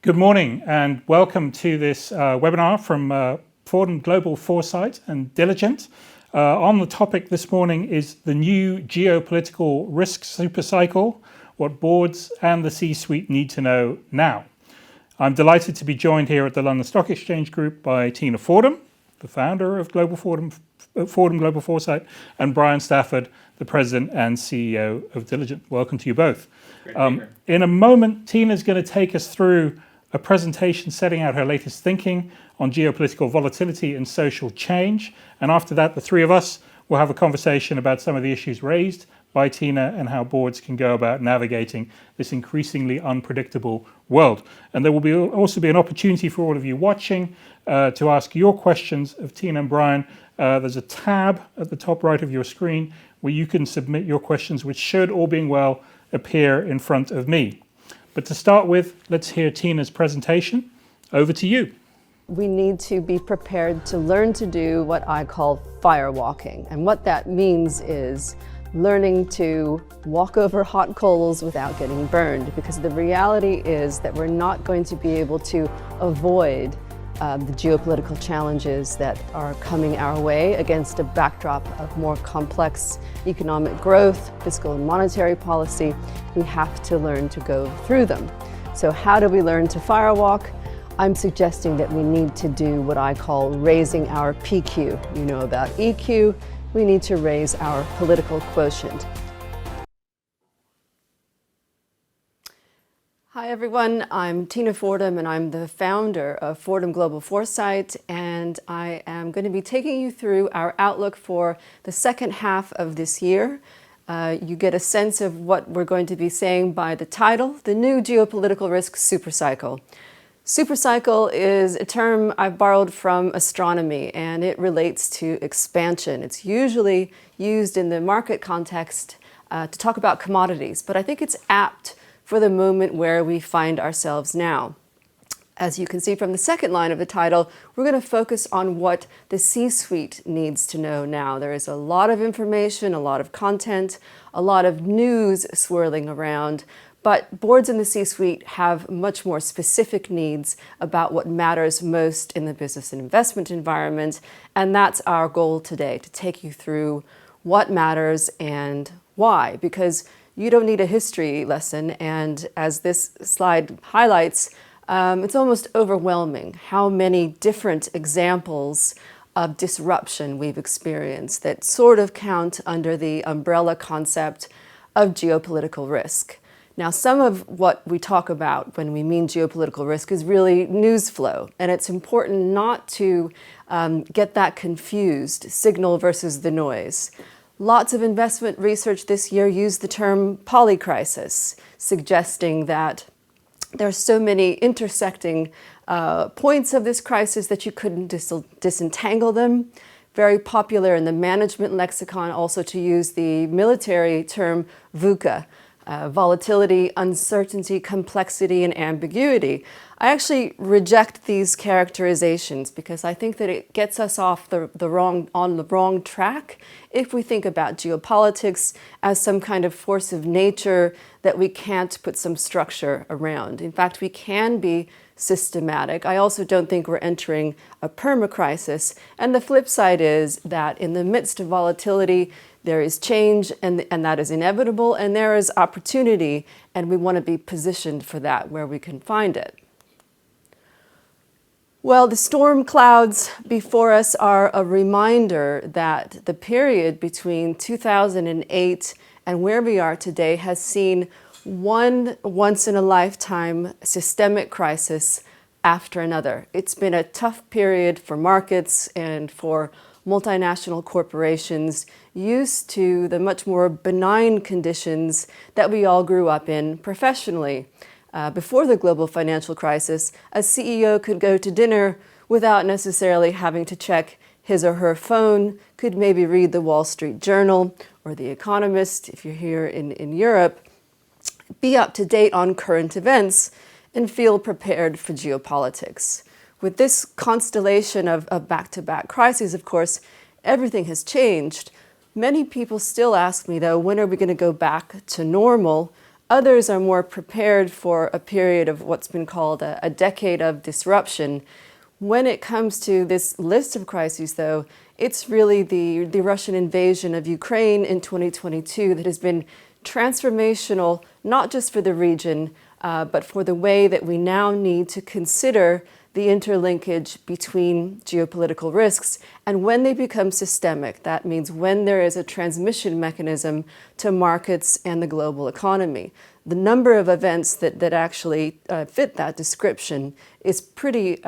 Good morning and welcome to this webinar from Fordham Global Foresight and Diligent. On the topic this morning is the new Geopolitical Risk Supercycle, what boards and the C-suite need to know now. I'm delighted to be joined here at the London Stock Exchange Group by Tina Fordham, the founder of Fordham Global Foresight, and Brian Stafford, the president and CEO of Diligent. Welcome to you both. In a moment, Tina's going to take us through a presentation setting out her latest thinking on geopolitical volatility and social change. And after that, the three of us will have a conversation about some of the issues raised by Tina and how boards can go about navigating this increasingly unpredictable world. And there will also be an opportunity for all of you watching to ask your questions of Tina and Brian. There's a tab at the top right of your screen where you can submit your questions, which should, all being well, appear in front of me. But to start with, let's hear Tina's presentation. Over to you. We need to be prepared to learn to do what I call firewalking. And what that means is learning to walk over hot coals without getting burned, because the reality is that we're not going to be able to avoid the geopolitical challenges that are coming our way against a backdrop of more complex economic growth, fiscal and monetary policy. We have to learn to go through them. So how do we learn to firewalk? I'm suggesting that we need to do what I call raising our PQ. You know about EQ. We need to raise our political quotient. Hi everyone, I'm Tina Fordham and I'm the founder of Fordham Global Foresight, and I am going to be taking you through our outlook for the second half of this year. You get a sense of what we're going to be saying by the title, the new Geopolitical Risk Supercycle. Supercycle is a term I've borrowed from astronomy, and it relates to expansion. It's usually used in the market context to talk about commodities, but I think it's apt for the moment where we find ourselves now. As you can see from the second line of the title, we're going to focus on what the C-suite needs to know now. There is a lot of information, a lot of content, a lot of news swirling around, but boards in the C-suite have much more specific needs about what matters most in the business and investment environment, and that's our goal today, to take you through what matters and why, because you don't need a history lesson, and as this slide highlights, it's almost overwhelming how many different examples of disruption we've experienced that sort of count under the umbrella concept of geopolitical risk. Now, some of what we talk about when we mean geopolitical risk is really news flow, and it's important not to get that confused, signal versus the noise. Lots of investment research this year used the term polycrisis, suggesting that there are so many intersecting points of this crisis that you couldn't disentangle them. Very popular in the management lexicon also to use the military term VUCA, volatility, uncertainty, complexity, and ambiguity. I actually reject these characterizations because I think that it gets us off on the wrong track if we think about geopolitics as some kind of force of nature that we can't put some structure around. In fact, we can be systematic. I also don't think we're entering a permacrisis. And the flip side is that in the midst of volatility, there is change, and that is inevitable, and there is opportunity, and we want to be positioned for that where we can find it. Well, the storm clouds before us are a reminder that the period between 2008 and where we are today has seen one once-in-a-lifetime systemic crisis after another. It's been a tough period for markets and for multinational corporations used to the much more benign conditions that we all grew up in professionally. Before the global financial crisis, a CEO could go to dinner without necessarily having to check his or her phone, could maybe read the Wall Street Journal or The Economist if you're here in Europe, be up to date on current events, and feel prepared for geopolitics. With this constellation of back-to-back crises, of course, everything has changed. Many people still ask me, though, when are we going to go back to normal? Others are more prepared for a period of what's been called a decade of disruption. When it comes to this list of crises, though, it's really the Russian invasion of Ukraine in 2022 that has been transformational, not just for the region, but for the way that we now need to consider the interlinkage between geopolitical risks and when they become systemic. That means when there is a transmission mechanism to markets and the global economy. The number of events that actually fit that description is pretty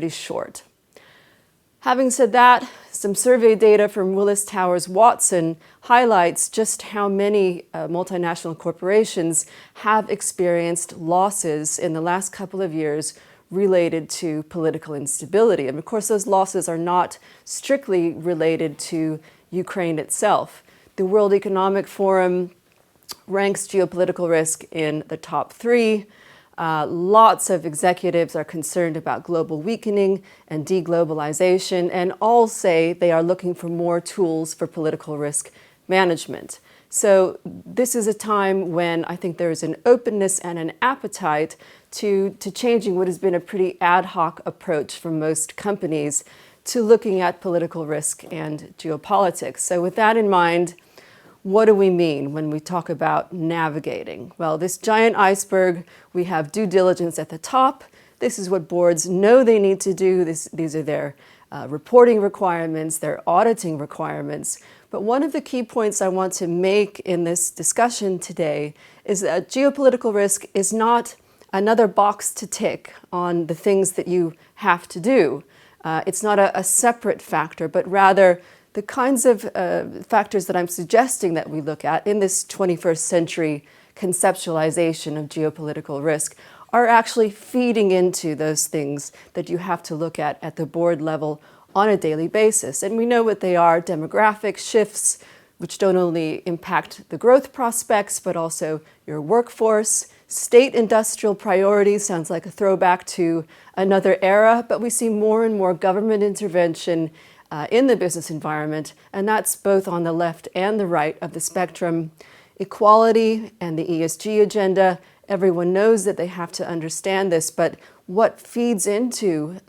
short. Having said that, some survey data from Willis Towers Watson highlights just how many multinational corporations have experienced losses in the last couple of years related to political instability. And of course, those losses are not strictly related to Ukraine itself. The World Economic Forum ranks geopolitical risk in the top 3. Lots of executives are concerned about global weakening and deglobalization, and all say they are looking for more tools for political risk management. So this is a time when I think there is an openness and an appetite to changing what has been a pretty ad hoc approach from most companies to looking at political risk and geopolitics. So with that in mind, what do we mean when we talk about navigating? Well, this giant iceberg, we have due diligence at the top. This is what boards know they need to do. These are their reporting requirements, their auditing requirements. But one of the key points I want to make in this discussion today is that geopolitical risk is not another box to tick on the things that you have to do. It's not a separate factor, but rather the kinds of factors that I'm suggesting that we look at in this 21st century conceptualization of geopolitical risk are actually feeding into those things that you have to look at the board level on a daily basis. And we know what they are: demographic shifts, which don't only impact the growth prospects, but also your workforce. State industrial priorities sounds like a throwback to another era, but we see more and more government intervention in the business environment, and that's both on the left and the right of the spectrum. Equality and the ESG agenda, everyone knows that they have to understand this, but what feeds into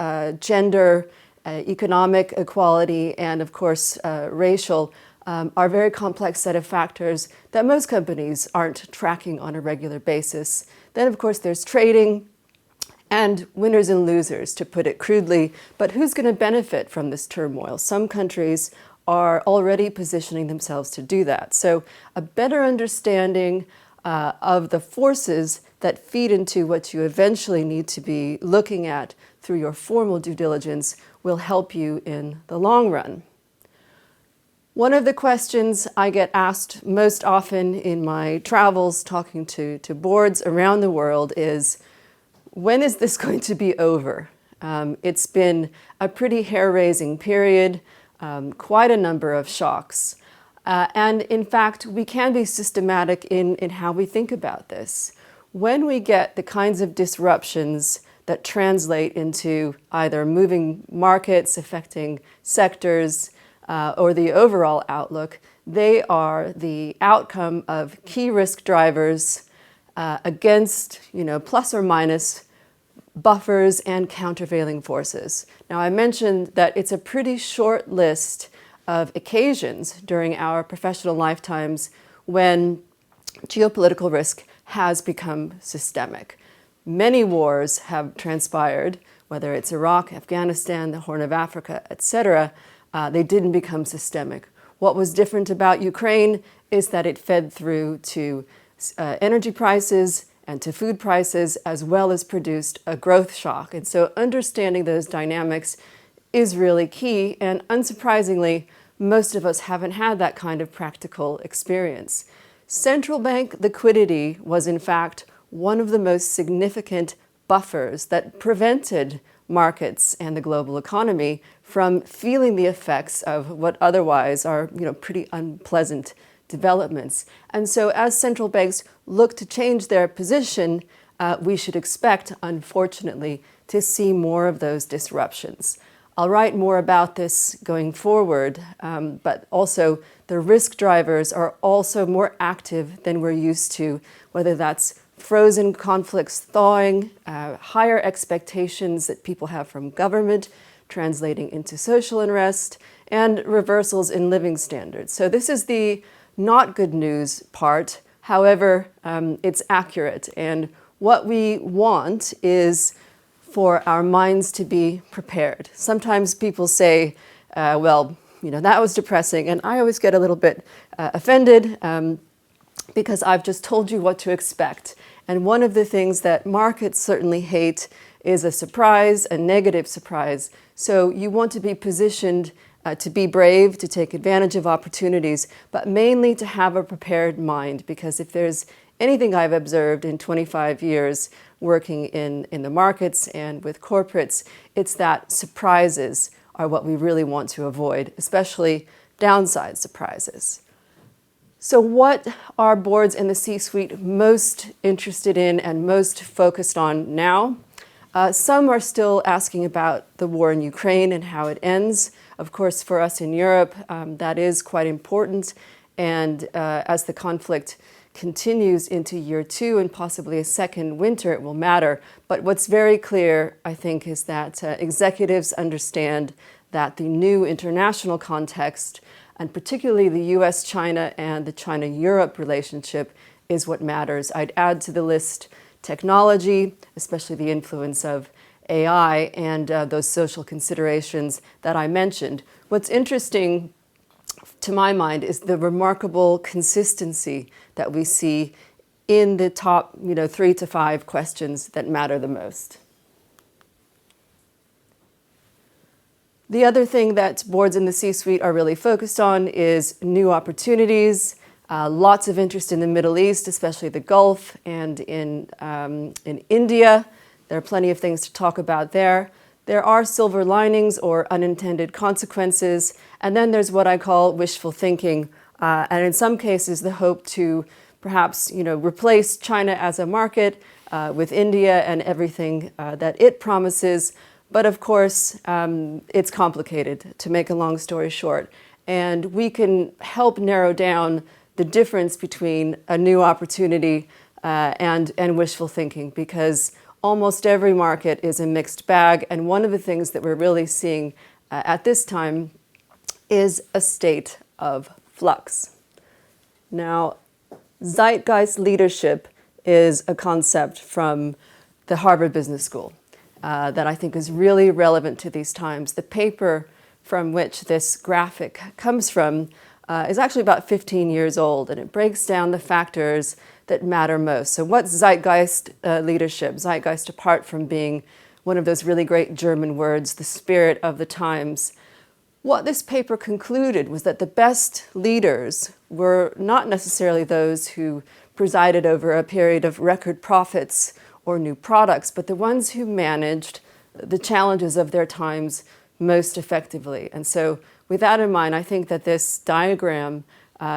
gender, economic equality, and of course racial are a very complex set of factors that most companies aren't tracking on a regular basis. Then of course there's trading, and winners and losers, to put it crudely. But who's going to benefit from this turmoil? Some countries are already positioning themselves to do that. So a better understanding of the forces that feed into what you eventually need to be looking at through your formal due diligence will help you in the long run. One of the questions I get asked most often in my travels talking to boards around the world is, when is this going to be over? It's been a pretty hair-raising period, quite a number of shocks. And in fact, we can be systematic in how we think about this. When we get the kinds of disruptions that translate into either moving markets, affecting sectors, or the overall outlook, they are the outcome of key risk drivers against, plus or minus buffers and countervailing forces. Now, I mentioned that it's a pretty short list of occasions during our professional lifetimes when geopolitical risk has become systemic. Many wars have transpired, whether it's Iraq, Afghanistan, the Horn of Africa, etc. They didn't become systemic. What was different about Ukraine is that it fed through to energy prices and to food prices, as well as produced a growth shock. And so understanding those dynamics is really key. And unsurprisingly, most of us haven't had that kind of practical experience. Central bank liquidity was, in fact, one of the most significant buffers that prevented markets and the global economy from feeling the effects of what otherwise are, pretty unpleasant developments. And so as central banks look to change their position, we should expect, unfortunately, to see more of those disruptions. I'll write more about this going forward, but also the risk drivers are also more active than we're used to, whether that's frozen conflicts thawing, higher expectations that people have from government translating into social unrest, and reversals in living standards. So this is the not good news part. However, it's accurate. And what we want is for our minds to be prepared. Sometimes people say, well, that was depressing. And I always get a little bit offended because I've just told you what to expect. And one of the things that markets certainly hate is a surprise, a negative surprise. So you want to be positioned to be brave, to take advantage of opportunities, but mainly to have a prepared mind, because if there's anything I've observed in 25 years working in the markets and with corporates, it's that surprises are what we really want to avoid, especially downside surprises. So what are boards in the C-suite most interested in and most focused on now? Some are still asking about the war in Ukraine and how it ends. Of course, for us in Europe, that is quite important. And as the conflict continues into year 2 and possibly a second winter, it will matter. But what's very clear, I think, is that executives understand that the new international context, and particularly the US-China and the China-Europe relationship, is what matters. I'd add to the list technology, especially the influence of AI and those social considerations that I mentioned. What's interesting to my mind is the remarkable consistency that we see in the top 3 to 5 questions that matter the most. The other thing that boards in the C-suite are really focused on is new opportunities. Lots of interest in the Middle East, especially the Gulf, and in India. There are plenty of things to talk about there. There are silver linings or unintended consequences. And then there's what I call wishful thinking. And in some cases, the hope to perhaps replace China as a market with India and everything that it promises. But of course, it's complicated, to make a long story short. And we can help narrow down the difference between a new opportunity and wishful thinking, because almost every market is a mixed bag. And one of the things that we're really seeing at this time is a state of flux. Now, zeitgeist leadership is a concept from the Harvard Business School that I think is really relevant to these times. The paper from which this graphic comes from is actually about 15 years old, and it breaks down the factors that matter most. So what's zeitgeist leadership? Zeitgeist, apart from being one of those really great German words, the spirit of the times. What this paper concluded was that the best leaders were not necessarily those who presided over a period of record profits or new products, but the ones who managed the challenges of their times most effectively. And so with that in mind, I think that this diagram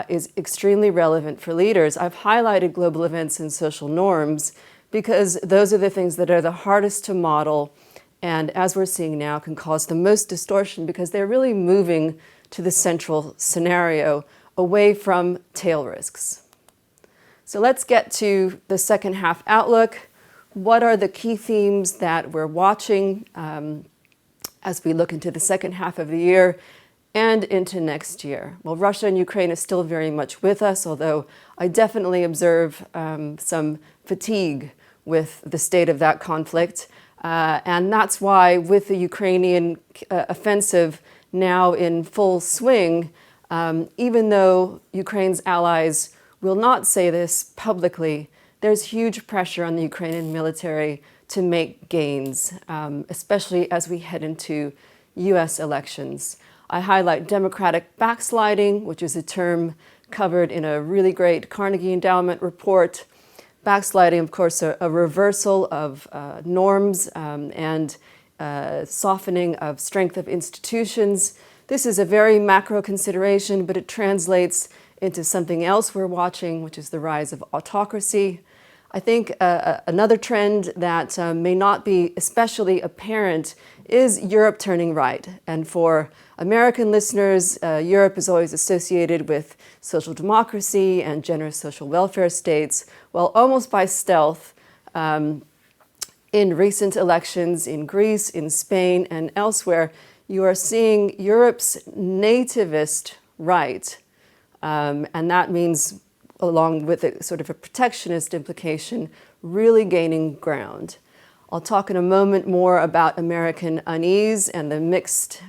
is extremely relevant for leaders. I've highlighted global events and social norms because those are the things that are the hardest to model, and as we're seeing now, can cause the most distortion because they're really moving to the central scenario away from tail risks. So let's get to the second half outlook. What are the key themes that we're watching as we look into the second half of the year and into next year? Well, Russia and Ukraine is still very much with us, although I definitely observe some fatigue with the state of that conflict. And that's why, with the Ukrainian offensive now in full swing, even though Ukraine's allies will not say this publicly, there's huge pressure on the Ukrainian military to make gains, especially as we head into US elections. I highlight democratic backsliding, which is a term covered in a really great Carnegie Endowment report. Backsliding, of course, a reversal of norms and softening of strength of institutions. This is a very macro consideration, but it translates into something else we're watching, which is the rise of autocracy. I think another trend that may not be especially apparent is Europe turning right. And for American listeners, Europe is always associated with social democracy and generous social welfare states. Well, almost by stealth, in recent elections in Greece, in Spain, and elsewhere, you are seeing Europe's nativist right, and that means, along with a sort of a protectionist implication, really gaining ground. I'll talk in a moment more about American unease and the mixed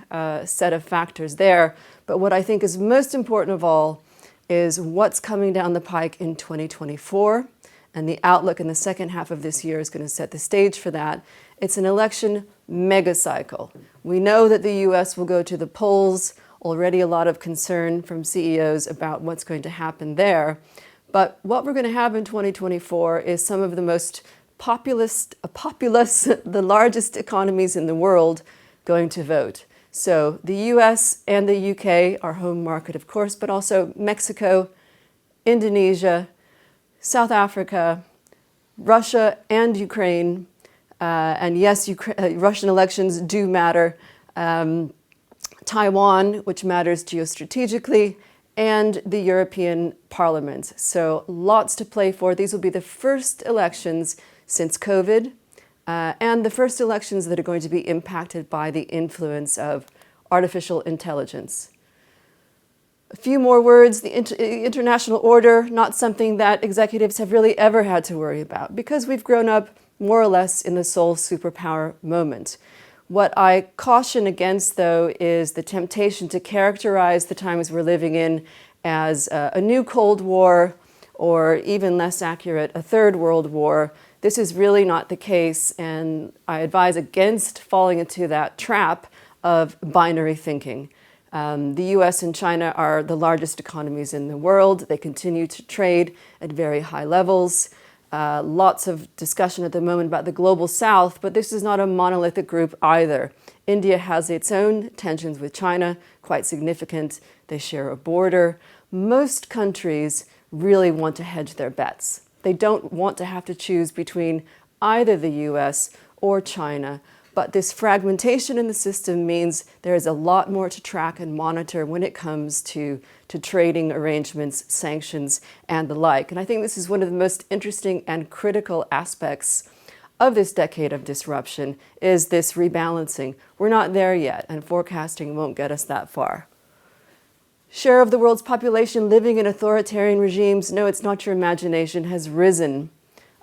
set of factors there, but what I think is most important of all is what's coming down the pike in 2024, and the outlook in the second half of this year is going to set the stage for that. It's an election mega cycle. We know that the US will go to the polls, already a lot of concern from CEOs about what's going to happen there. But what we're going to have in 2024 is some of the most populous, the largest economies in the world going to vote. So the US and the UK, our home market, of course, but also Mexico, Indonesia, South Africa, Russia and Ukraine, and yes, Russian elections do matter, Taiwan, which matters geostrategically, and the European Parliament. So lots to play for. These will be the first elections since COVID, and the first elections that are going to be impacted by the influence of artificial intelligence. A few more words. The international order, not something that executives have really ever had to worry about, because we've grown up more or less in the sole superpower moment. What I caution against, though, is the temptation to characterize the times we're living in as a new Cold War, or even less accurate, a third World War. This is really not the case, and I advise against falling into that trap of binary thinking. The US and China are the largest economies in the world. They continue to trade at very high levels. Lots of discussion at the moment about the global south, but this is not a monolithic group either. India has its own tensions with China, quite significant. They share a border. Most countries really want to hedge their bets. They don't want to have to choose between either the US or China. But this fragmentation in the system means there is a lot more to track and monitor when it comes to trading arrangements, sanctions, and the like. And I think this is one of the most interesting and critical aspects of this decade of disruption, is this rebalancing. We're not there yet, and forecasting won't get us that far. Share of the world's population living in authoritarian regimes, no, it's not your imagination, has risen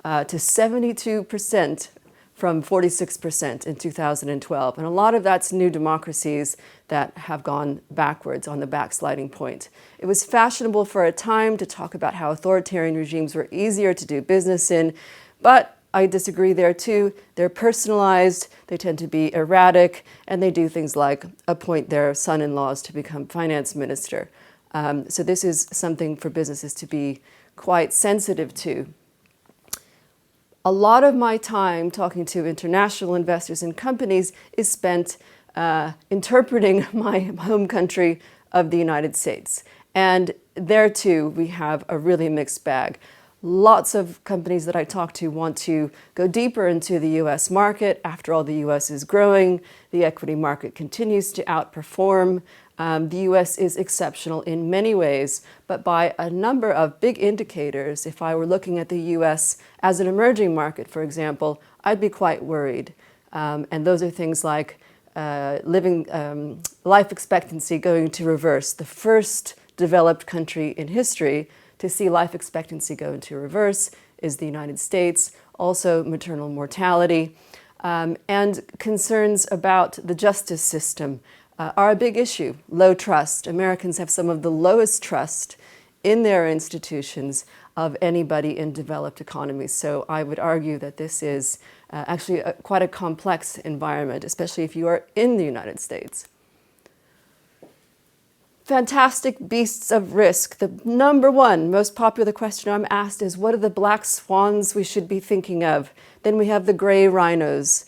to 72%. From 46% in 2012. And a lot of that's new democracies that have gone backwards on the backsliding point. It was fashionable for a time to talk about how authoritarian regimes were easier to do business in, but I disagree there too. They're personalized, they tend to be erratic, and they do things like appoint their son-in-laws to become finance minister. So this is something for businesses to be quite sensitive to. A lot of my time talking to international investors and companies is spent interpreting my home country of the United States. And there too, we have a really mixed bag. Lots of companies that I talk to want to go deeper into the US market. After all, the US is growing. The equity market continues to outperform. The US is exceptional in many ways, but by a number of big indicators, if I were looking at the US as an emerging market, for example, I'd be quite worried. And those are things like life expectancy going to reverse. The first developed country in history to see life expectancy go into reverse is the United States. Also maternal mortality, and concerns about the justice system are a big issue. Low trust. Americans have some of the lowest trust in their institutions of anybody in developed economies. So I would argue that this is actually quite a complex environment, especially if you are in the United States. Fantastic beasts of risk. The number one most popular question I'm asked is, what are the black swans we should be thinking of? Then we have the gray rhinos.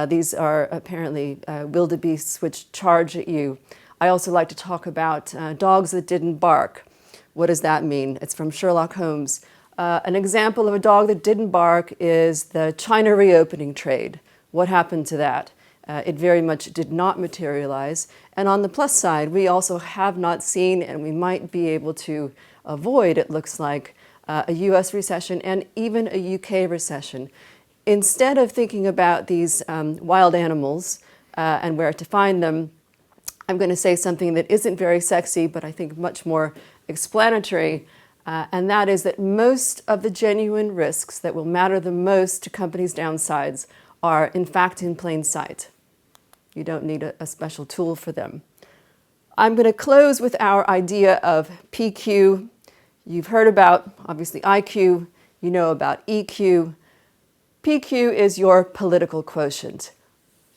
These are apparently wildebeests which charge at you. I also like to talk about dogs that didn't bark. What does that mean? It's from Sherlock Holmes. An example of a dog that didn't bark is the China reopening trade. What happened to that? It very much did not materialize. And on the plus side, we also have not seen, and we might be able to avoid, it looks like, a US recession and even a UK recession. Instead of thinking about these wild animals and where to find them, I'm going to say something that isn't very sexy, but I think much more explanatory, and that is that most of the genuine risks that will matter the most to companies' downsides are in fact in plain sight. You don't need a special tool for them. I'm going to close with our idea of PQ. You've heard about, obviously, IQ. You know about EQ. PQ is your political quotient.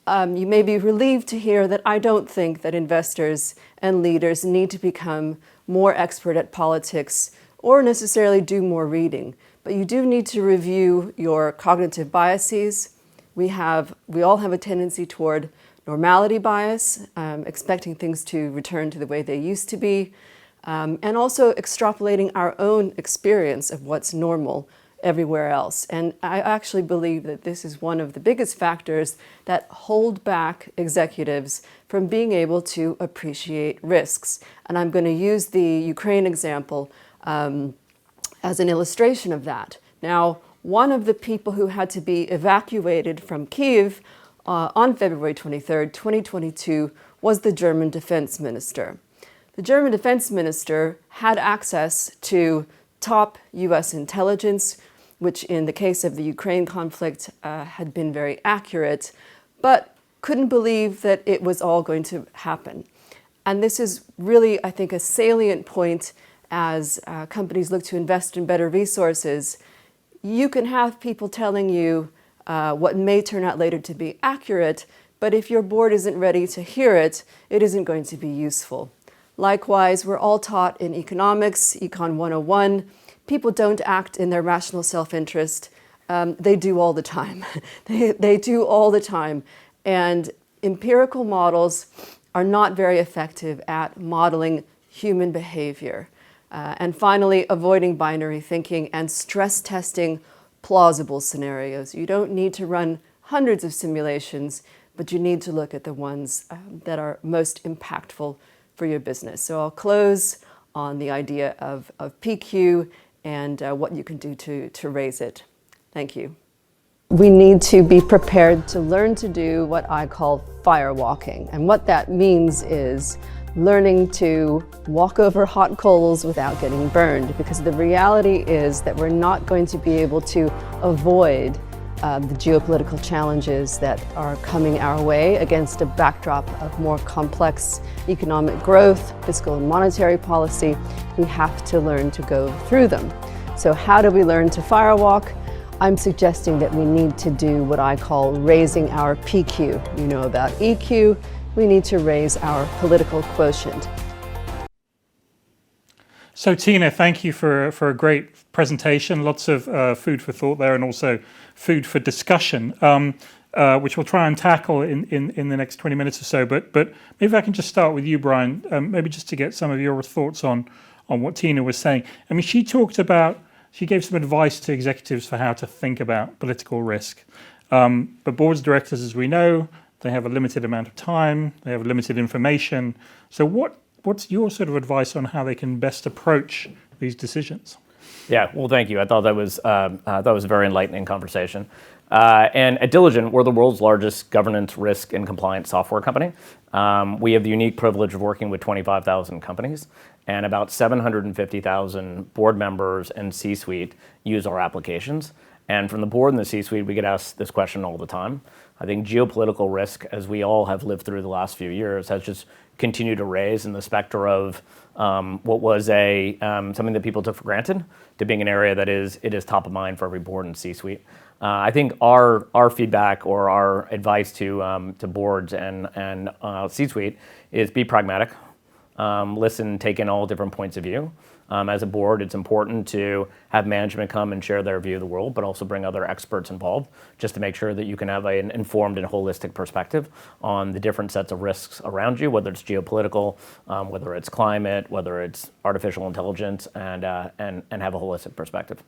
You may be relieved to hear that I don't think that investors and leaders need to become more expert at politics or necessarily do more reading, but you do need to review your cognitive biases. We all have a tendency toward normality bias, expecting things to return to the way they used to be, and also extrapolating our own experience of what's normal everywhere else. And I actually believe that this is one of the biggest factors that hold back executives from being able to appreciate risks. And I'm going to use the Ukraine example as an illustration of that. Now, one of the people who had to be evacuated from Kyiv on February 23rd, 2022, was the German defense minister. The German defense minister had access to top US intelligence, which in the case of the Ukraine conflict had been very accurate, but couldn't believe that it was all going to happen. And this is really, I think, a salient point as companies look to invest in better resources. You can have people telling you what may turn out later to be accurate, but if your board isn't ready to hear it, it isn't going to be useful. Likewise, we're all taught in economics, Econ 101, people don't act in their rational self-interest. They do all the time. They do all the time. And empirical models are not very effective at modeling human behavior. And finally, avoiding binary thinking and stress testing plausible scenarios. You don't need to run hundreds of simulations, but you need to look at the ones that are most impactful for your business. So I'll close on the idea of PQ and what you can do to raise it. Thank you. We need to be prepared to learn to do what I call firewalking. And what that means is learning to walk over hot coals without getting burned, because the reality is that we're not going to be able to avoid the geopolitical challenges that are coming our way against a backdrop of more complex economic growth, fiscal and monetary policy. We have to learn to go through them. So how do we learn to firewalk? I'm suggesting that we need to do what I call raising our PQ. You know about EQ. We need to raise our political quotient. So Tina, thank you for a great presentation. Lots of food for thought there, and also food for discussion, which we'll try and tackle in the next 20 minutes or so. But maybe I can just start with you, Brian, maybe just to get some of your thoughts on what Tina was saying. I mean, she gave some advice to executives for how to think about political risk. But boards of directors, as we know, they have a limited amount of time, they have limited information. So what's your sort of advice on how they can best approach these decisions? Yeah, well, thank you. I thought that was a very enlightening conversation. And at Diligent, we're the world's largest governance, risk, and compliance software company. We have the unique privilege of working with 25,000 companies, and about 750,000 board members and C-suite use our applications. And from the board and the C-suite, we get asked this question all the time. I think geopolitical risk, as we all have lived through the last few years, has just continued to raise in the specter of what was something that people took for granted to being an area that is top of mind for every board and C-suite. I think our feedback or our advice to boards and C-suite is be pragmatic, listen, take in all different points of view. As a board, it's important to have management come and share their view of the world, but also bring other experts involved, just to make sure that you can have an informed and holistic perspective on the different sets of risks around you, whether it's geopolitical, whether it's climate, whether it's artificial intelligence, and have a holistic perspective.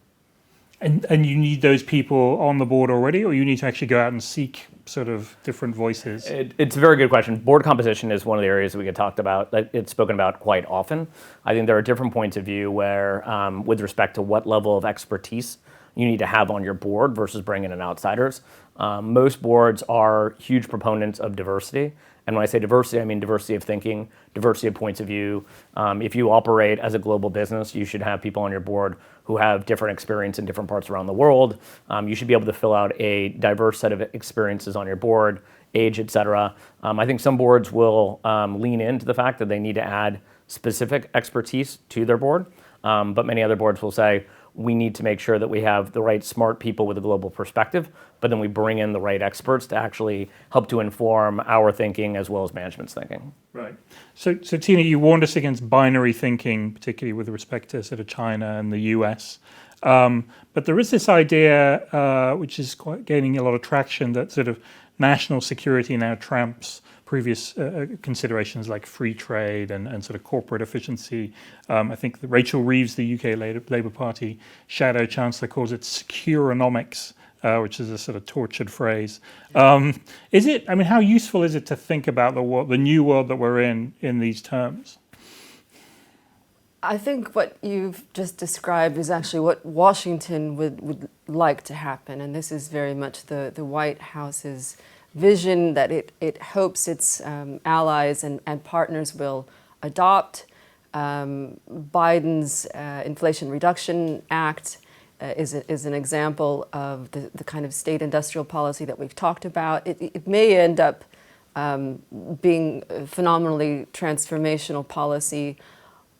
And you need those people on the board already, or you need to actually go out and seek sort of different voices? It's a very good question. Board composition is one of the areas that we get talked about, that it's spoken about quite often. I think there are different points of view where, with respect to what level of expertise you need to have on your board versus bringing in outsiders. Most boards are huge proponents of diversity. And when I say diversity, I mean diversity of thinking, diversity of points of view. If you operate as a global business, you should have people on your board who have different experience in different parts around the world. You should be able to fill out a diverse set of experiences on your board, age, et cetera. I think some boards will lean into the fact that they need to add specific expertise to their board, but many other boards will say, we need to make sure that we have the right smart people with a global perspective, but then we bring in the right experts to actually help to inform our thinking as well as management's thinking. Right. So Tina, you warned us against binary thinking, particularly with respect to sort of China and the US. But there is this idea, which is quite gaining a lot of traction, that sort of national security now trumps previous considerations like free trade and sort of corporate efficiency. I think that Rachel Reeves, the UK Labour Party shadow chancellor, calls it securonomics, which is a sort of tortured phrase. Is it? I mean, how useful is it to think about the new world that we're in these terms? I think what you've just described is actually what Washington would like to happen, and this is very much the White House's vision that it hopes its allies and partners will adopt. Biden's Inflation Reduction Act is an example of the kind of state industrial policy that we've talked about. It may end up being a phenomenally transformational policy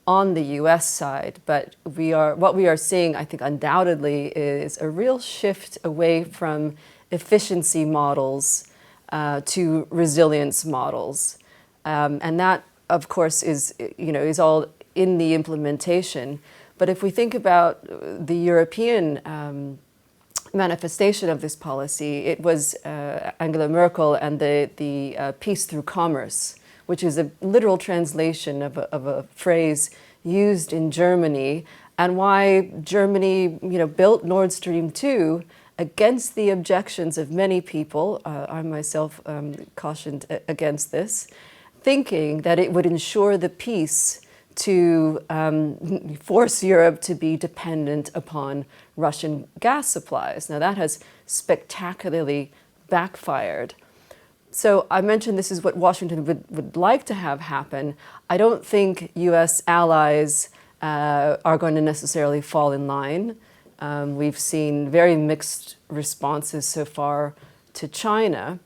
on the U.S. side, but what we are seeing, I think, undoubtedly, is a real shift away from efficiency models to resilience models, and that, of course, is all in the implementation. But if we think about the European manifestation of this policy, it was Angela Merkel and the peace through commerce, which is a literal translation of a phrase used in Germany, and why Germany, built Nord Stream 2 against the objections of many people. I myself cautioned against this, thinking that it would ensure the peace to force Europe to be dependent upon Russian gas supplies. Now that has spectacularly backfired. So I mentioned this is what Washington would like to have happen. I don't think US allies are going to necessarily fall in line. We've seen very mixed responses so far to China.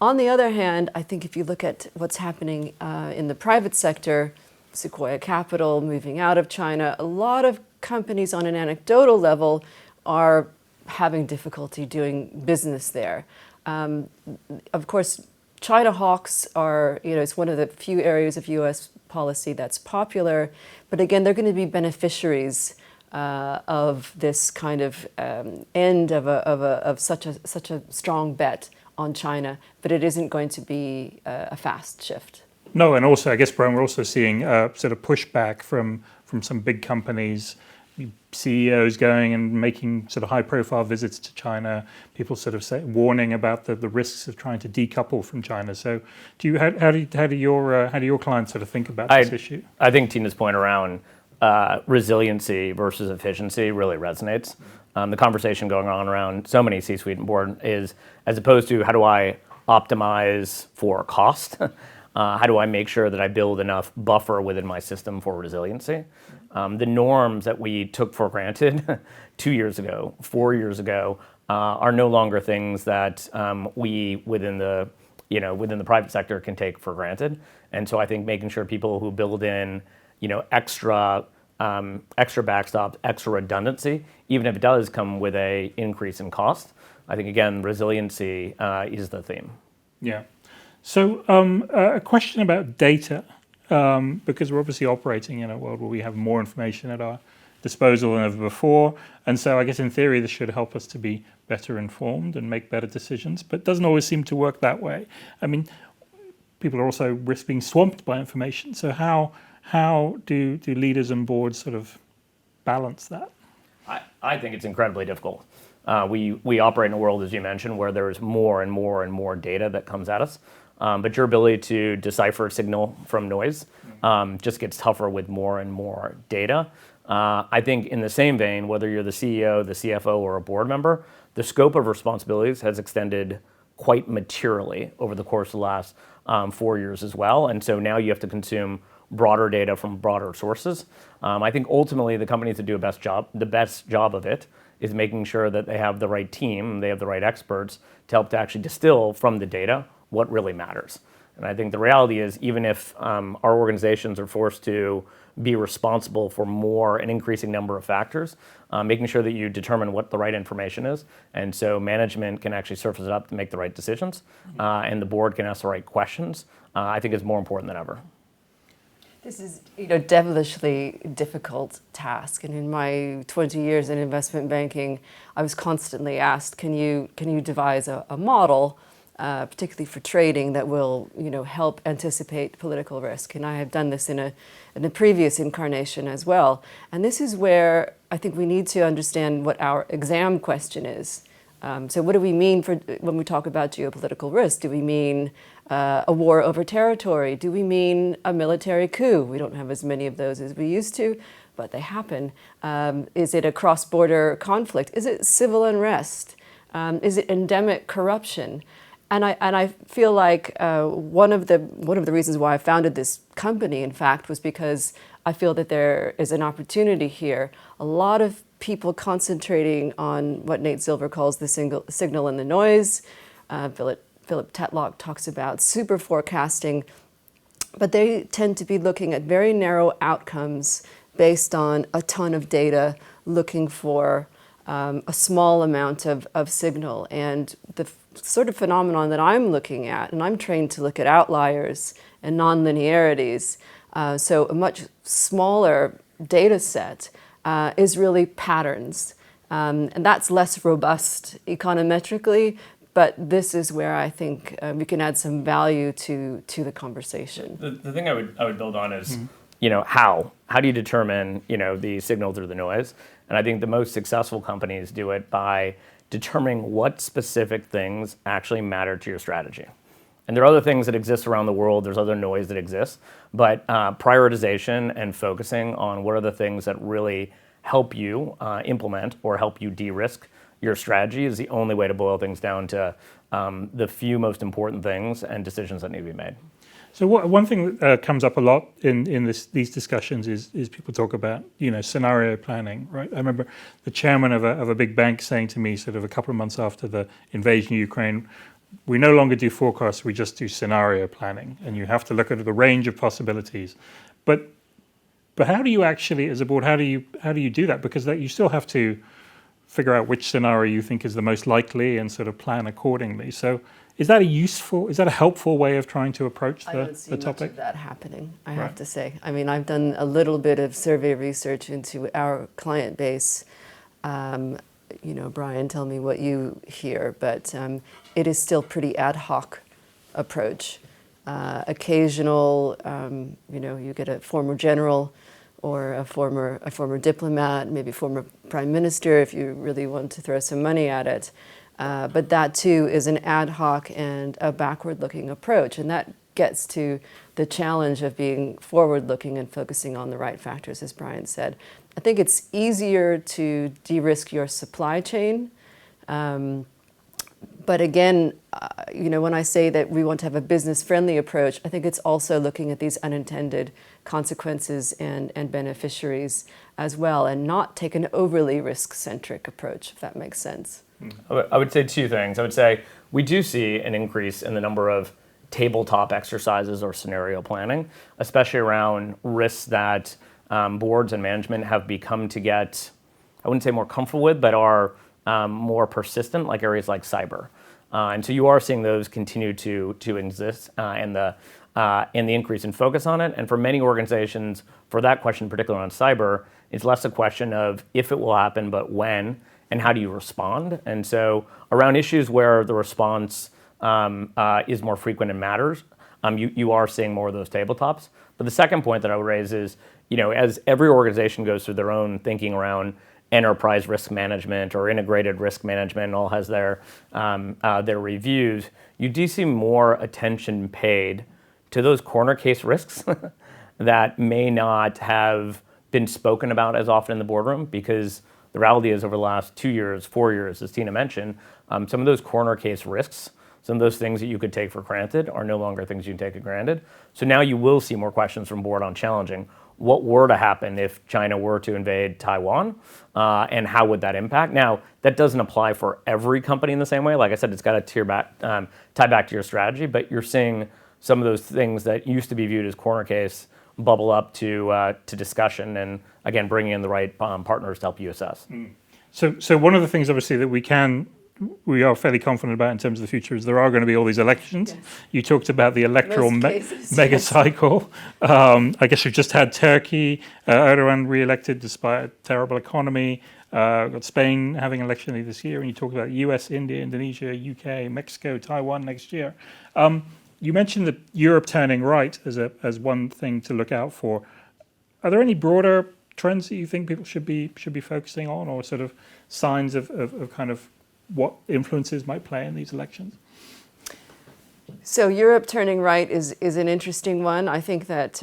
On the other hand, I think if you look at what's happening in the private sector, Sequoia Capital moving out of China, a lot of companies on an anecdotal level are having difficulty doing business there. Of course, China hawks are, it's one of the few areas of US policy that's popular, but again, they're going to be beneficiaries of this kind of end of such a strong bet on China, but it isn't going to be a fast shift. No, and also, I guess, Brian, we're also seeing sort of pushback from some big companies, CEOs going and making sort of high-profile visits to China. People sort of warning about the risks of trying to decouple from China. So, how do your clients sort of think about this issue? I think Tina's point around resiliency versus efficiency really resonates. The conversation going on around so many C-suite and board is, as opposed to how do I optimize for cost, how do I make sure that I build enough buffer within my system for resiliency? The norms that we took for granted 2 years ago, 4 years ago, are no longer things that we within the private sector can take for granted. And so I think making sure people who build in extra backstops, extra redundancy, even if it does come with a increase in cost, I think again resiliency is the theme. Yeah. So a question about data, because we're obviously operating in a world where we have more information at our disposal than ever before. And so I guess in theory, this should help us to be better informed and make better decisions, but it doesn't always seem to work that way. I mean, people are also being swamped by information. So how do leaders and boards sort of balance that? I think it's incredibly difficult. We operate in a world, as you mentioned, where there's more and more and more data that comes at us. But your ability to decipher signal from noise just gets tougher with more and more data. I think in the same vein, whether you're the CEO, the CFO, or a board member, the scope of responsibilities has extended quite materially over the course of the last 4 years as well. And so now you have to consume broader data from broader sources. I think ultimately the companies that do the best job of it is making sure that they have the right team, they have the right experts to help to actually distill from the data what really matters. And I think the reality is, even if our organizations are forced to be responsible for an increasing number of factors, making sure that you determine what the right information is, and so management can actually surface it up to make the right decisions, and the board can ask the right questions, I think is more important than ever. This is, devilishly difficult task. And in my 20 years in investment banking, I was constantly asked, can you devise a model, particularly for trading, that will, help anticipate political risk? And I have done this in a previous incarnation as well. And this is where I think we need to understand what our exam question is. So what do we mean when we talk about geopolitical risk? Do we mean a war over territory? Do we mean a military coup? We don't have as many of those as we used to, but they happen. Is it a cross-border conflict? Is it civil unrest? Is it endemic corruption? And I feel like one of the reasons why I founded this company, in fact, was because I feel that there is an opportunity here. A lot of people concentrating on what Nate Silver calls the signal and the noise. Philip Tetlock talks about super forecasting, but they tend to be looking at very narrow outcomes based on a ton of data, looking for a small amount of signal. And the sort of phenomenon that I'm looking at, and I'm trained to look at outliers and nonlinearities, so a much smaller data set is really patterns. And that's less robust econometrically, but this is where I think we can add some value to the conversation. The thing I would build on is, how do you determine, the signal through the noise? And I think the most successful companies do it by determining what specific things actually matter to your strategy. And there are other things that exist around the world, there's other noise that exists, but prioritization and focusing on what are the things that really help you implement or help you de-risk your strategy is the only way to boil things down to the few most important things and decisions that need to be made. So one thing that comes up a lot in these discussions is people talk about scenario planning, right? I remember the chairman of a big bank saying to me sort of a couple of months after the invasion of Ukraine, we no longer do forecasts, we just do scenario planning, and you have to look at the range of possibilities. But how do you actually, as a board, how do you do that? Because you still have to figure out which scenario you think is the most likely and sort of plan accordingly. So is that a helpful way of trying to approach the topic? I don't see much of that happening, I have to say. I mean, I've done a little bit of survey research into our client base. Brian, tell me what you hear, but it is still pretty ad hoc approach. Occasional, you get a former general or a former diplomat, maybe former prime minister, if you really want to throw some money at it. But that too is an ad hoc and a backward-looking approach, and that gets to the challenge of being forward-looking and focusing on the right factors, as Brian said. I think it's easier to de-risk your supply chain. But again, when I say that we want to have a business-friendly approach, I think it's also looking at these unintended consequences and beneficiaries as well, and not take an overly risk-centric approach, if that makes sense. I would say two things. I would say we do see an increase in the number of tabletop exercises or scenario planning, especially around risks that boards and management have become to get, I wouldn't say more comfortable with, but are more persistent, like areas like cyber. And so you are seeing those continue to exist and the increase in focus on it. And for many organizations, for that question, particularly on cyber, it's less a question of if it will happen, but when, and how do you respond? And so around issues where the response is more frequent and matters, you are seeing more of those tabletops. But the second point that I would raise is, as every organization goes through their own thinking around enterprise risk management or integrated risk management, all has their reviews, you do see more attention paid to those corner case risks that may not have been spoken about as often in the boardroom, because the reality is over the last 2 years, 4 years, as Tina mentioned, some of those corner case risks, some of those things that you could take for granted are no longer things you can take for granted. So now you will see more questions from board on challenging what were to happen if China were to invade Taiwan, and how would that impact? Now, that doesn't apply for every company in the same way. Like I said, it's got to tie back to your strategy, but you're seeing some of those things that used to be viewed as corner case bubble up to discussion, and again, bringing in the right partners to help you assess. So one of the things, obviously, that we are fairly confident about in terms of the future is there are going to be all these elections. Yes. You talked about the electoral mega cycle. I guess we've just had Turkey, Erdogan re-elected despite a terrible economy. Got Spain having an election this year, and you talked about US, India, Indonesia, UK, Mexico, Taiwan next year. You mentioned that Europe turning right as one thing to look out for. Are there any broader trends that you think people should be focusing on, or sort of signs of kind of what influences might play in these elections? So Europe turning right is an interesting one. I think that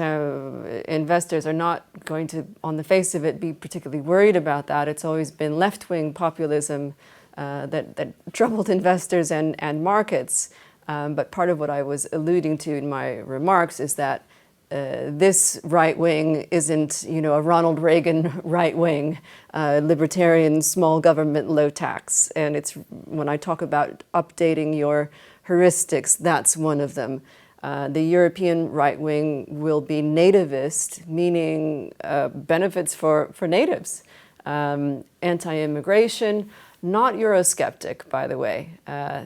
investors are not going to, on the face of it, be particularly worried about that. It's always been left-wing populism that troubled investors and markets. But part of what I was alluding to in my remarks is that this right wing isn't, a Ronald Reagan right wing, libertarian, small government, low tax. And it's when I talk about updating your heuristics, that's one of them. The European right wing will be nativist, meaning benefits for natives, anti-immigration. Not Eurosceptic, by the way.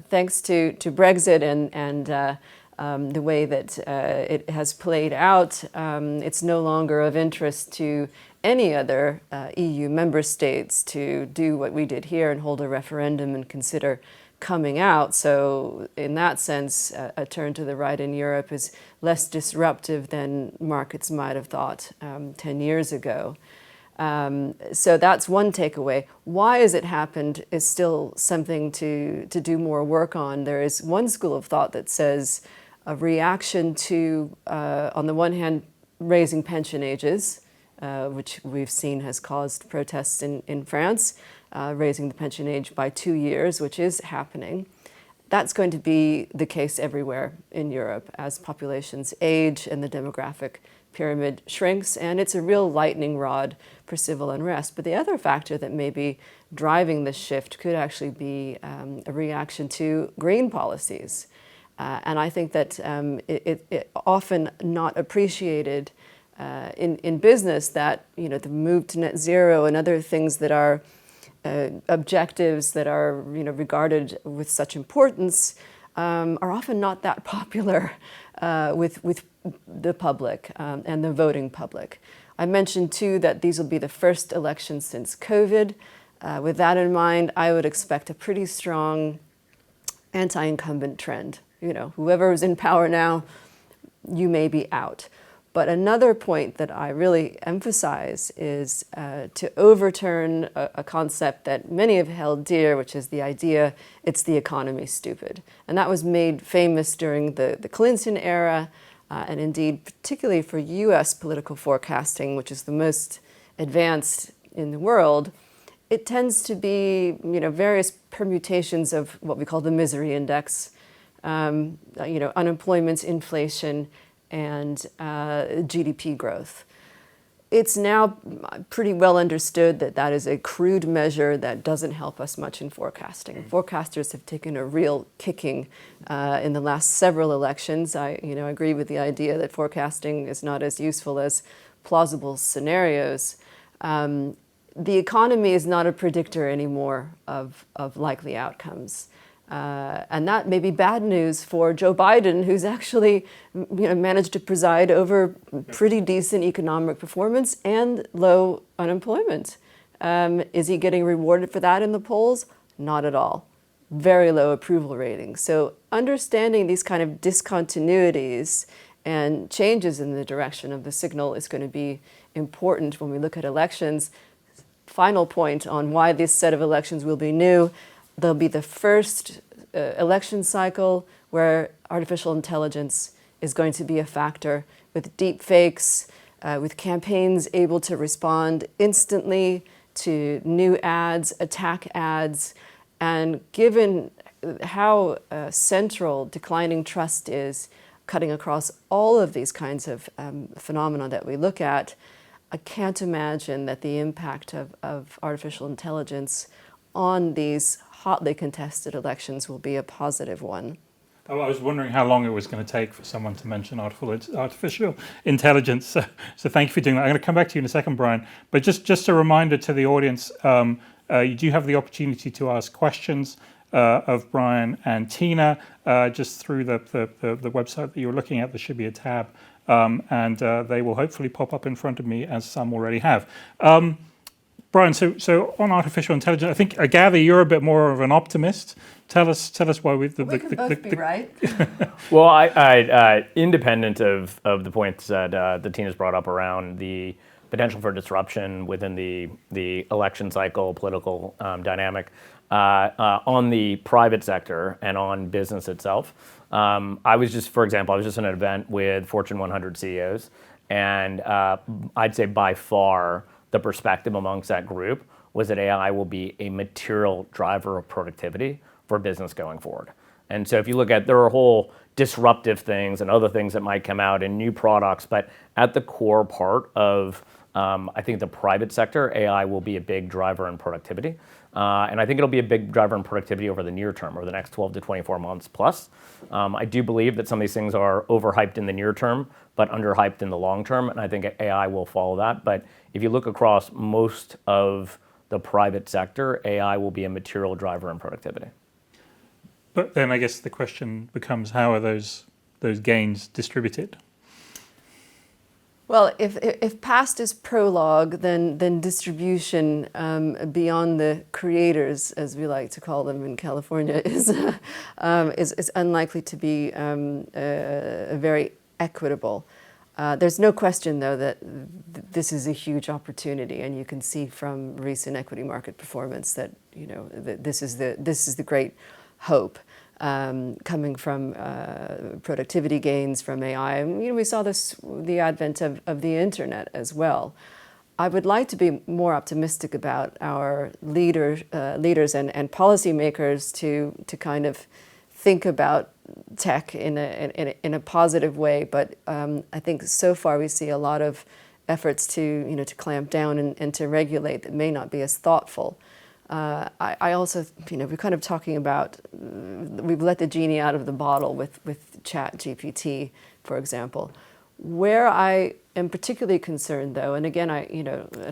Thanks to Brexit and the way that it has played out, it's no longer of interest to any other EU member states to do what we did here and hold a referendum and consider coming out. So in that sense, a turn to the right in Europe is less disruptive than markets might have thought 10 years ago. So that's one takeaway. Why has it happened is still something to do more work on. There is one school of thought that says a reaction to, on the one hand, raising pension ages, which we've seen has caused protests in France, raising the pension age by 2 years, which is happening. That's going to be the case everywhere in Europe as populations age and the demographic pyramid shrinks, and it's a real lightning rod for civil unrest. But the other factor that may be driving this shift could actually be a reaction to green policies. And I think that it often not appreciated in business that, the move to net zero and other things that are objectives that are, regarded with such importance are often not that popular with the public and the voting public. I mentioned too that these will be the first elections since COVID. With that in mind, I would expect a pretty strong anti-incumbent trend. Whoever is in power now, you may be out. But another point that I really emphasize is to overturn a concept that many have held dear, which is the idea it's the economy stupid. And that was made famous during the Clinton era, and indeed particularly for US political forecasting, which is the most advanced in the world. It tends to be various permutations of what we call the misery index, unemployment, inflation, and GDP growth. It's now pretty well understood that that is a crude measure that doesn't help us much in forecasting. Forecasters have taken a real kicking in the last several elections. I agree with the idea that forecasting is not as useful as plausible scenarios. The economy is not a predictor anymore of likely outcomes. And that may be bad news for Joe Biden, who's actually managed to preside over pretty decent economic performance and low unemployment. Is he getting rewarded for that in the polls? Not at all. Very low approval rating. So understanding these kind of discontinuities and changes in the direction of the signal is going to be important when we look at elections. final point on why this set of elections will be new. They'll be the first election cycle where artificial intelligence is going to be a factor, with deep fakes, with campaigns able to respond instantly to new ads, attack ads, and given how central declining trust is cutting across all of these kinds of phenomena that we look at, I can't imagine that the impact of artificial intelligence on these hotly contested elections will be a positive one. Oh, I was wondering how long it was going to take for someone to mention artificial intelligence. So thank you for doing that. I'm going to come back to you in a second, Brian. But just a reminder to the audience, you do have the opportunity to ask questions of Brian and Tina just through the website that you're looking at. There should be a tab, and they will hopefully pop up in front of me, as some already have. Brian, so on artificial intelligence, I gather you're a bit more of an optimist. Tell us why we can both be right. Well, I independent of the points that Tina's brought up around the potential for disruption within the election cycle, political dynamic, on the private sector and on business itself. I was just in an event with Fortune 100 CEOs, and I'd say by far the perspective amongst that group was that AI will be a material driver of productivity for business going forward. And so if you look at, there are whole disruptive things and other things that might come out in new products, but at the core part of, I think the private sector, AI will be a big driver in productivity. And I think it'll be a big driver in productivity over the near term, over the next 12 to 24 months plus. I do believe that some of these things are overhyped in the near term, but underhyped in the long term, and I think AI will follow that. But if you look across most of the private sector, AI will be a material driver in productivity. But then I guess the question becomes, how are those gains distributed? Well, if past is prologue, then distribution beyond the creators, as we like to call them in California, is unlikely to be very equitable. There's no question, though, that this is a huge opportunity, and you can see from recent equity market performance that that this is the great hope. Coming from productivity gains from AI. And, we saw the advent of the internet as well. I would like to be more optimistic about our leaders and policymakers to kind of think about tech in a positive way. But I think so far we see a lot of efforts to clamp down and to regulate that may not be as thoughtful. I also, we're kind of talking about, we've let the genie out of the bottle with ChatGPT, for example. Where I am particularly concerned, though, and again, I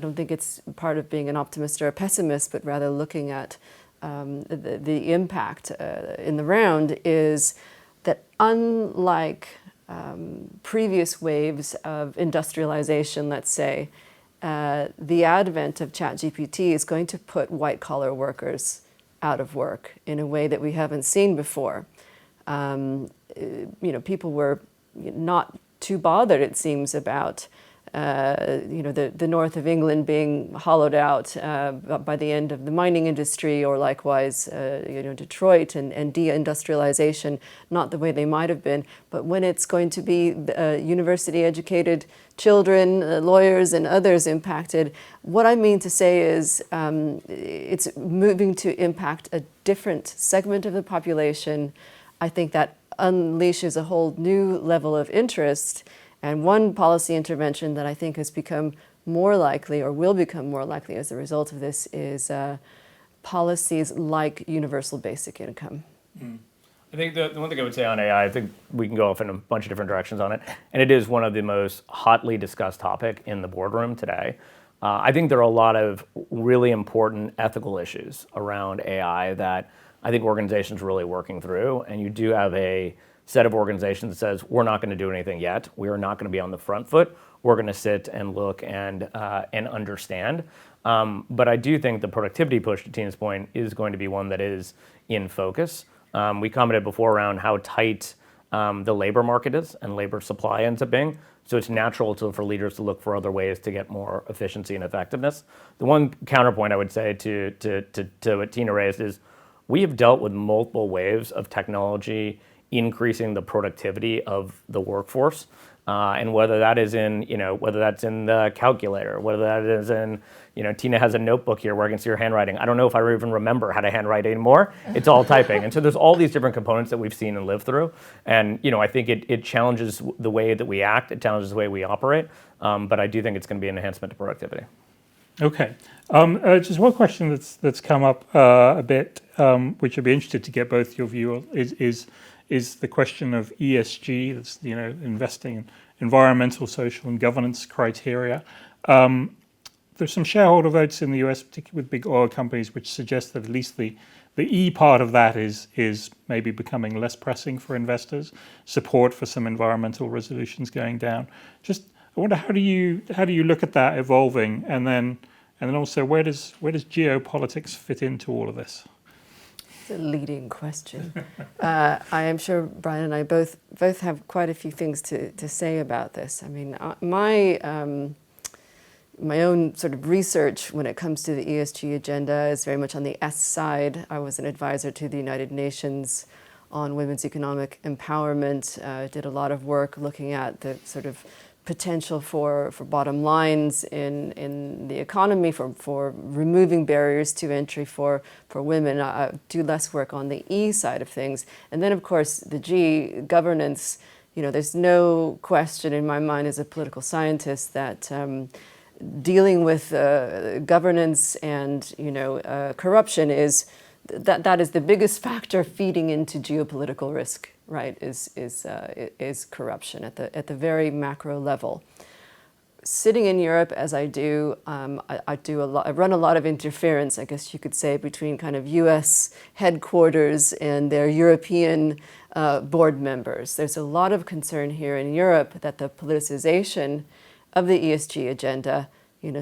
don't think it's part of being an optimist or a pessimist, but rather looking at the impact in the round, is that unlike previous waves of industrialization, let's say, the advent of ChatGPT is going to put white-collar workers out of work in a way that we haven't seen before. People were not too bothered, it seems, about the north of England being hollowed out by the end of the mining industry, or likewise, Detroit and deindustrialization, not the way they might have been. But when it's going to be university-educated children, lawyers, and others impacted, what I mean to say is it's moving to impact a different segment of the population. I think that unleashes a whole new level of interest. And one policy intervention that I think has become more likely, or will become more likely as a result of this, is policies like universal basic income. I think the one thing I would say on AI, I think we can go off in a bunch of different directions on it, and it is one of the most hotly discussed topic in the boardroom today. I think there are a lot of really important ethical issues around AI that I think organizations are really working through, and you do have a set of organizations that says, we're not going to do anything yet. We are not going to be on the front foot. We're going to sit and look and understand. But I do think the productivity push, to Tina's point, is going to be one that is in focus. We commented before around how tight the labor market is and labor supply ends up being. So it's natural for leaders to look for other ways to get more efficiency and effectiveness. The one counterpoint I would say to what Tina raised is we have dealt with multiple waves of technology increasing the productivity of the workforce. And whether that is in, whether that's in the calculator, whether that is in, Tina has a notebook here where I can see her handwriting. I don't know if I even remember how to handwrite anymore. It's all typing. And so there's all these different components that we've seen and lived through. And, I think it challenges the way that we act. It challenges the way we operate. But I do think it's going to be an enhancement to productivity. Okay. Just one question that's come up a bit, which I'd be interested to get both your view on, is the question of ESG. That's investing in environmental, social, and governance criteria. There's some shareholder votes in the US, particularly with big oil companies, which suggest that at least the E part of that is maybe becoming less pressing for investors. Support for some environmental resolutions going down. Just I wonder how do you look at that evolving, and then also where does geopolitics fit into all of this? It's a leading question. I am sure Brian and I both have quite a few things to say about this. I mean, my own sort of research when it comes to the ESG agenda is very much on the S side. I was an advisor to the United Nations on women's economic empowerment. Did a lot of work looking at the sort of potential for bottom lines in the economy, for removing barriers to entry for women. I do less work on the E side of things. And then, of course, the G, governance. There's no question in my mind as a political scientist that dealing with governance and corruption is the biggest factor feeding into geopolitical risk, right? Is corruption at the very macro level. Sitting in Europe as I do, I run a lot of interference, I guess you could say, between kind of U.S. headquarters and their European board members. There's a lot of concern here in Europe that the politicization of the ESG agenda,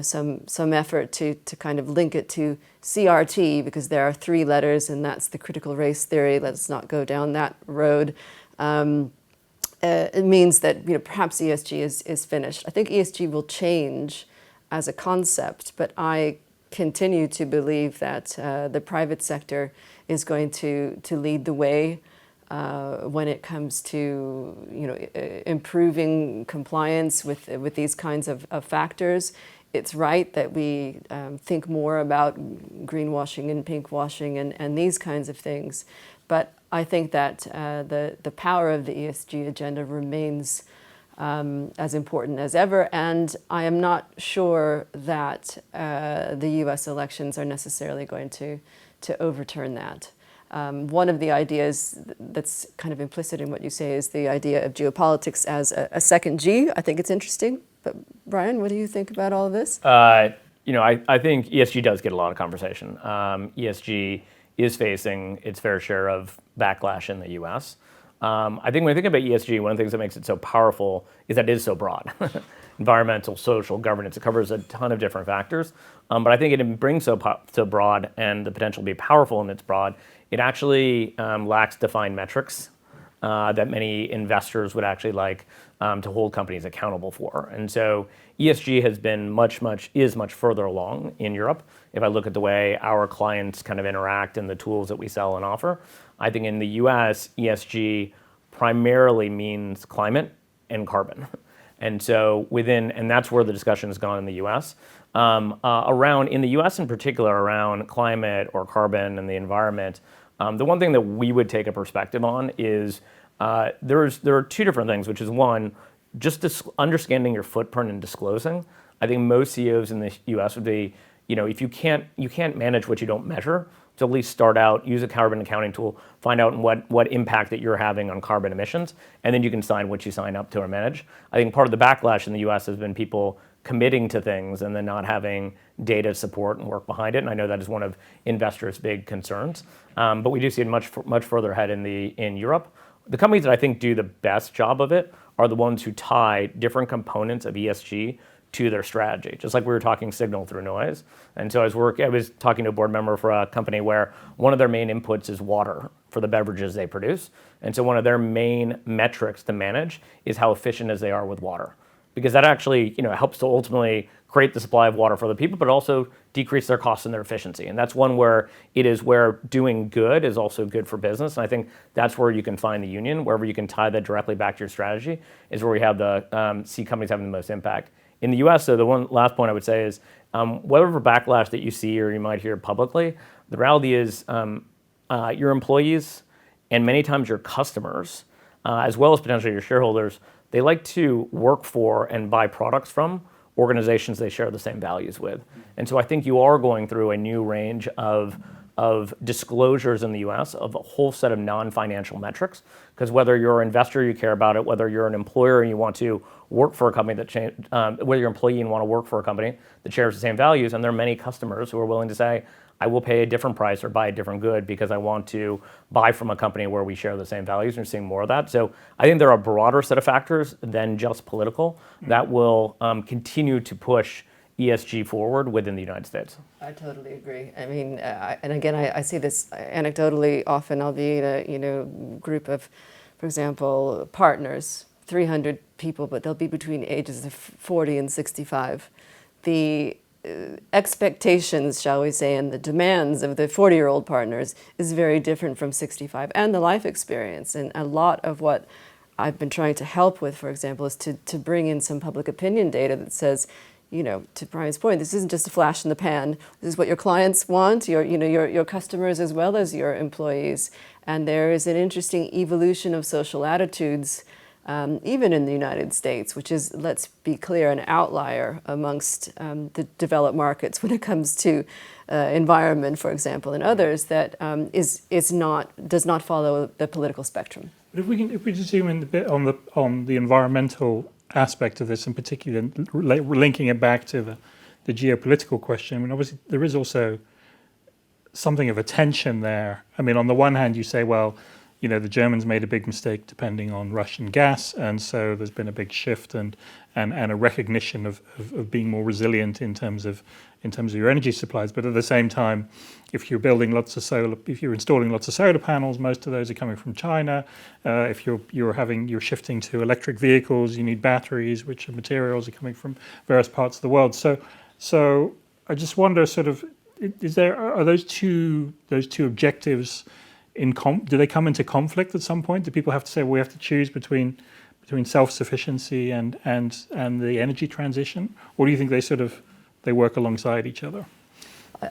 some effort to kind of link it to CRT, because there are 3 letters and that's the critical race theory. Let's not go down that road. It means that perhaps ESG is finished. I think ESG will change as a concept, but I continue to believe that the private sector is going to lead the way when it comes to improving compliance with these kinds of factors. It's right that we think more about greenwashing and pinkwashing and these kinds of things, but I think that the power of the ESG agenda remains as important as ever, and I am not sure that the U.S. elections are necessarily going to overturn that. One of the ideas that's kind of implicit in what you say is the idea of geopolitics as a second G. I think it's interesting. But Brian, what do you think about all of this? I think ESG does get a lot of conversation. ESG is facing its fair share of backlash in the U.S. I think when I think about ESG, one of the things that makes it so powerful is that it is so broad. Environmental, social, governance, it covers a ton of different factors. But I think it brings so broad and the potential to be powerful in its broad, it actually lacks defined metrics that many investors would actually like to hold companies accountable for. And so ESG has been much further along in Europe. If I look at the way our clients kind of interact and the tools that we sell and offer, I think in the US, ESG primarily means climate and carbon. And so and that's where the discussion has gone in the US. In the US in particular, around climate or carbon and the environment, the one thing that we would take a perspective on is there are 2 different things, which is one, just understanding your footprint and disclosing. I think most CEOs in the US would be, if you can't manage what you don't measure, to at least start out, use a carbon accounting tool, find out what impact that you're having on carbon emissions, and then you can decide what you sign up to or manage. I think part of the backlash in the US has been people committing to things and then not having data support and work behind it. And I know that is one of investors' big concerns. But we do see it much further ahead in Europe. The companies that I think do the best job of it are the ones who tie different components of ESG to their strategy, just like we were talking signal through noise. And so I was talking to a board member for a company where one of their main inputs is water for the beverages they produce. And so one of their main metrics to manage is how efficient as they are with water. because that actually helps to ultimately create the supply of water for other people, but also decrease their costs and their efficiency. And that's one where doing good is also good for business. And I think that's where you can find the union, wherever you can tie that directly back to your strategy, is where we have see companies having the most impact. In the US, though, the one last point I would say is whatever backlash that you see or you might hear publicly, the reality is your employees and many times your customers, as well as potentially your shareholders, they like to work for and buy products from organizations they share the same values with. And so I think you are going through a new range of disclosures in the US of a whole set of non-financial metrics, because whether you're an investor, you care about it, whether you're an employer and you want to work for a company whether you're an employee and want to work for a company that shares the same values, and there are many customers who are willing to say, I will pay a different price or buy a different good because I want to buy from a company where we share the same values, and we're seeing more of that. So I think there are a broader set of factors than just political that will continue to push ESG forward within the United States. I totally agree. I mean, and again, I see this anecdotally often. I'll be in a group of, for example, partners, 300 people, but they'll be between ages of 40 and 65. The expectations, shall we say, and the demands of the 40-year-old partners is very different from 65, and the life experience. And a lot of what I've been trying to help with, for example, is to bring in some public opinion data that says, to Brian's point, this isn't just a flash in the pan. This is what your clients want, your customers as well as your employees. And there is an interesting evolution of social attitudes, even in the United States, which is, let's be clear, an outlier amongst the developed markets when it comes to environment, for example, and others that does not follow the political spectrum. But if we just zoom in a bit on the environmental aspect of this, in particular, linking it back to the geopolitical question. I mean, obviously, there is also something of a tension there. I mean, on the one hand, you say, well, the Germans made a big mistake depending on Russian gas, and so there's been a big shift and a recognition of being more resilient in terms of your energy supplies. But at the same time, if you're installing lots of solar panels, most of those are coming from China. If you're shifting to electric vehicles, you need batteries, which are materials are coming from various parts of the world. So I just wonder, sort of, are those two objectives do they come into conflict at some point? Do people have to say, well, we have to choose between self-sufficiency and the energy transition, or do you think they work alongside each other?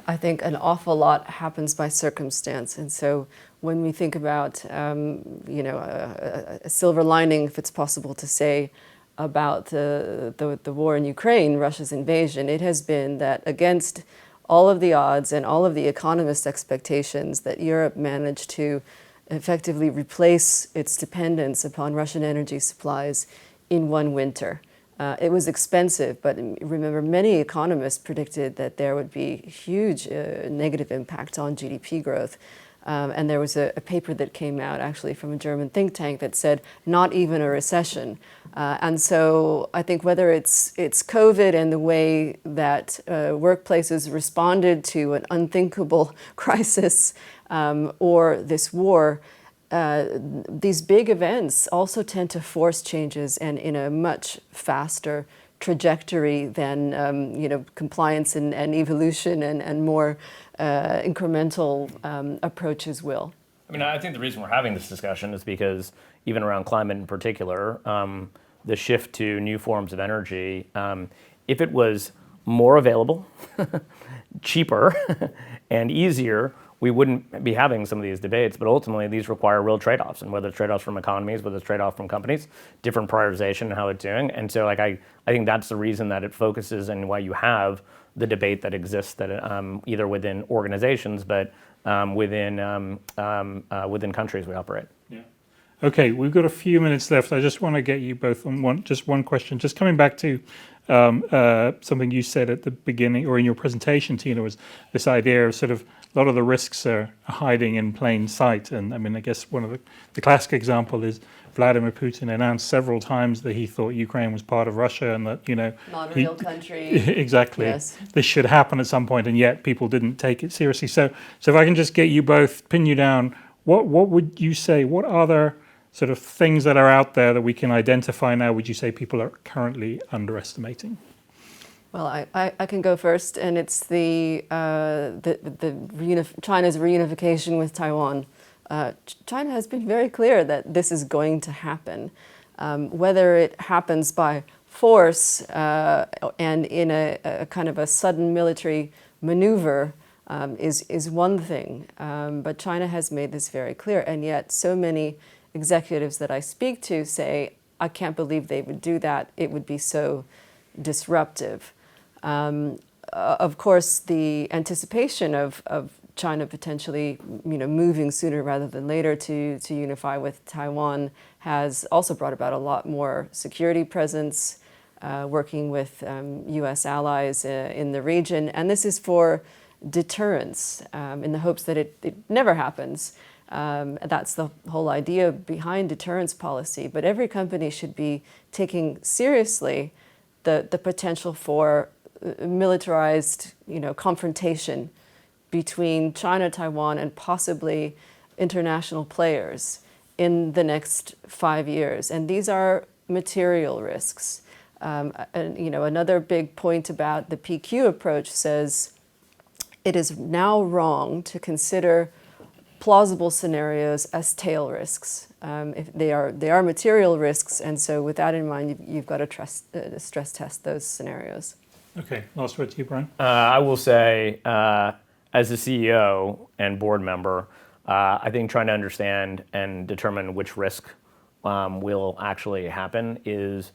I think an awful lot happens by circumstance, and so when we think about a silver lining, if it's possible to say, about the war in Ukraine, Russia's invasion, it has been that against all of the odds and all of the economists' expectations, that Europe managed to effectively replace its dependence upon Russian energy supplies in one winter. It was expensive, but remember, many economists predicted that there would be huge negative impact on GDP growth. And there was a paper that came out actually from a German think tank that said not even a recession. And so I think whether it's COVID and the way that workplaces responded to an unthinkable crisis or this war, these big events also tend to force changes, and in a much faster trajectory than compliance and evolution and more incremental approaches will. I mean, I think the reason we're having this discussion is because even around climate in particular, the shift to new forms of energy, if it was more available, cheaper, and easier, we wouldn't be having some of these debates. But ultimately, these require real trade-offs, and whether it's trade-offs from economies, whether it's trade-off from companies, different prioritization and how it's doing. And so, I think that's the reason that it focuses and why you have the debate that exists that either within organizations, but within countries we operate. Yeah. Okay, we've got a few minutes left. I just want to get you both on one question. Just coming back to something you said at the beginning or in your presentation, Tina, was this idea of sort of a lot of the risks are hiding in plain sight. And I mean, I guess one of the classic example is Vladimir Putin announced several times that he thought Ukraine was part of Russia and that, not a real country. Exactly. Yes. This should happen at some point, and yet people didn't take it seriously. So if I can just get you both, pin you down, what would you say? What other sort of things that are out there that we can identify now, would you say people are currently underestimating? Well, I can go first, and it's China's reunification with Taiwan. China has been very clear that this is going to happen. Whether it happens by force and in a kind of a sudden military maneuver is one thing, but China has made this very clear, and yet so many executives that I speak to say, I can't believe they would do that. It would be so disruptive. Of course, the anticipation of China potentially, moving sooner rather than later to unify with Taiwan has also brought about a lot more security presence, working with U.S. allies in the region, and this is for deterrence, in the hopes that it never happens. That's the whole idea behind deterrence policy. But every company should be taking seriously the potential for militarized, confrontation between China, Taiwan, and possibly international players in the next 5 years. And these are material risks. Another big point about the PQ approach says it is now wrong to consider plausible scenarios as tail risks. If they are material risks, and so with that in mind, you've got to stress test those scenarios. Okay, last word to you, Brian. I will say, as a CEO and board member, I think trying to understand and determine which risk will actually happen is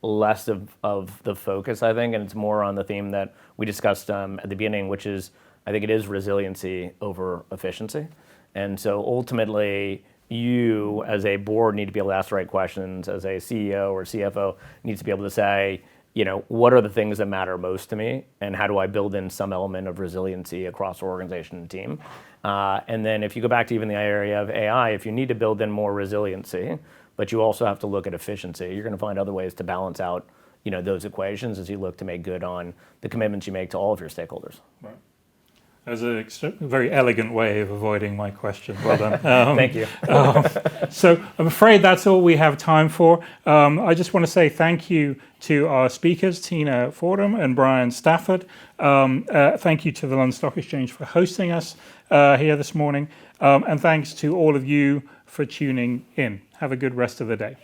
less of the focus, I think, and it's more on the theme that we discussed at the beginning, which is, I think it is resiliency over efficiency. And so ultimately, you as a board need to be able to ask the right questions. As a CEO or CFO needs to be able to say, what are the things that matter most to me, and how do I build in some element of resiliency across the organization and team? And then if you go back to even the area of AI, if you need to build in more resiliency, but you also have to look at efficiency, you're going to find other ways to balance out, those equations as you look to make good on the commitments you make to all of your stakeholders. Right. That's a very elegant way of avoiding my question. Well done. Thank you. So I'm afraid that's all we have time for. I just want to say thank you to our speakers, Tina Fordham and Brian Stafford. Thank you to the London Stock Exchange for hosting us here this morning. And thanks to all of you for tuning in. Have a good rest of the day.